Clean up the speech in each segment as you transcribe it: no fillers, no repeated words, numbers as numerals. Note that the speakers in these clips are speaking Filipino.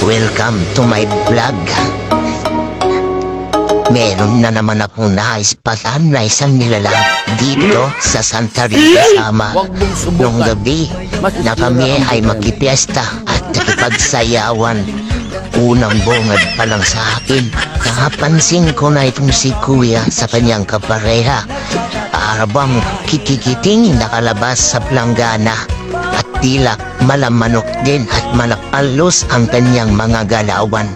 Welcome to my vlog. Meron na naman akong naispatan na isang nilalang dito sa Santa Rita Sama. Nung gabi na kami ay magpipiesta at nakipagsayawan. Unang bungad pa lang sa akin, nakapansin ko na itong si Kuya sa kanyang kapareha. Arabang kikikiting nakalabas sa planggana at tila malamanok din at malapalos ang kanyang mga galawan.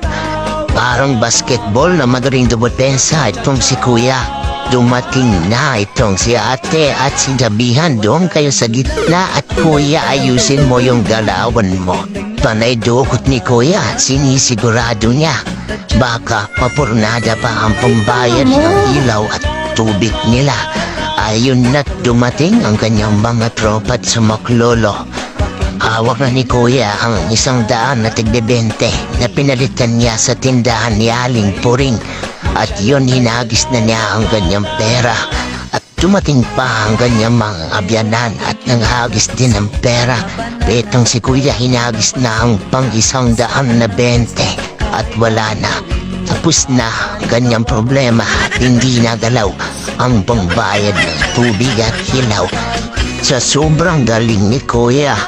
Parang basketball na magaling dumopensa itong si Kuya. Dumating na itong si Ate at sinabihan, doon kayo sa gitna at Kuya, ayusin mo yung galawan mo. Panay dukot ni Kuya, sinisigurado niya baka mapurnada pa ang pambayad ng ilaw at tubig nila. Ayun na't dumating ang kanyang mga tropa at sumaklolo. Hawak na ni Kuya ang 100 na tig-20 na pinalitan niya sa tindahan ni Aling Puring. At yun, hinagis na niya ang kanyang pera. At dumating pa ang kanyang mga abyanan at nanghagis din ang pera. Petong si Kuya, hinagis na ang pang 100 na 20 at wala na. Tapos na ang kanyang problema at hindi nagalaw ang pangbayad ng tubig at hilaw. Sa sobrang galing ni Kuya,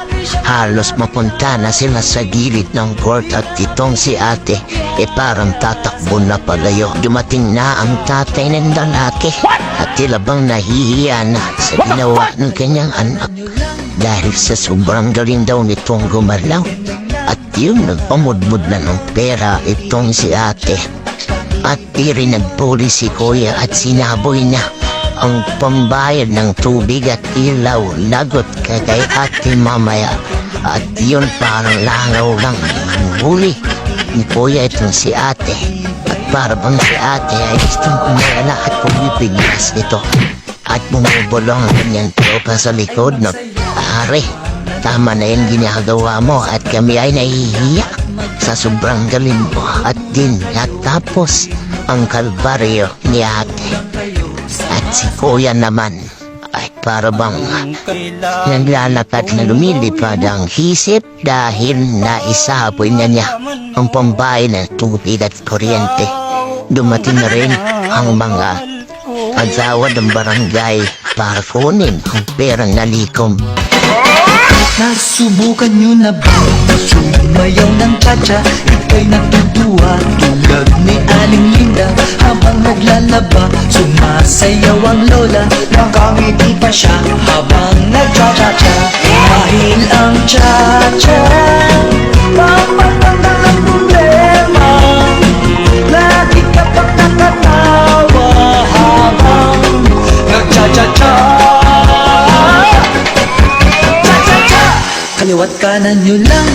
halos mapunta na sila sa gilid ng court at itong si Ate parang tatakbo na palayo. Dumating na ang tatay ng lalaki at tila bang nahihiya na sa ginawa ng kanyang anak dahil sa sobrang galing daw nitong gumalaw. At yun, nagpamudmud na ng pera itong si Ate. At nagpuli si Kuya at sinaboy na ang pambayad ng tubig at ilaw. Lagot ka kay Ate mamaya. At yun, parang langaw lang huli ni Kuya itong si Ate. At para bang si Ate ay gustong kumala at pumipiglas nito. At bumubulong ang kanyang tropa sa likod na, "Pare, tama na yung ginagawa mo at kami ay nahihiya sa sobrang galing mo." At din natapos ang kalbaryo ni Ate. At si Kuya naman ay para bang naglalakad na lumilipad ang hisip dahil naisahapoy na niya ang pambayad ng tubig at kuryente. Dumating na rin ang mga asawa ng barangay para kunin ang perang nalikom. Nasubukan nyo na ba sumayaw ng cha-cha? Ika'y natutuwa tulad ni Aling Linda. Habang naglalaba, sumasayaw ang lola. Nakangiti pa siya habang nagcha-cha-cha. Dahil ang cha-cha pampatanggal ang problema. Lagi ka pang nakatawa habang nagcha-cha-cha. Kaliwat kanan nyo lang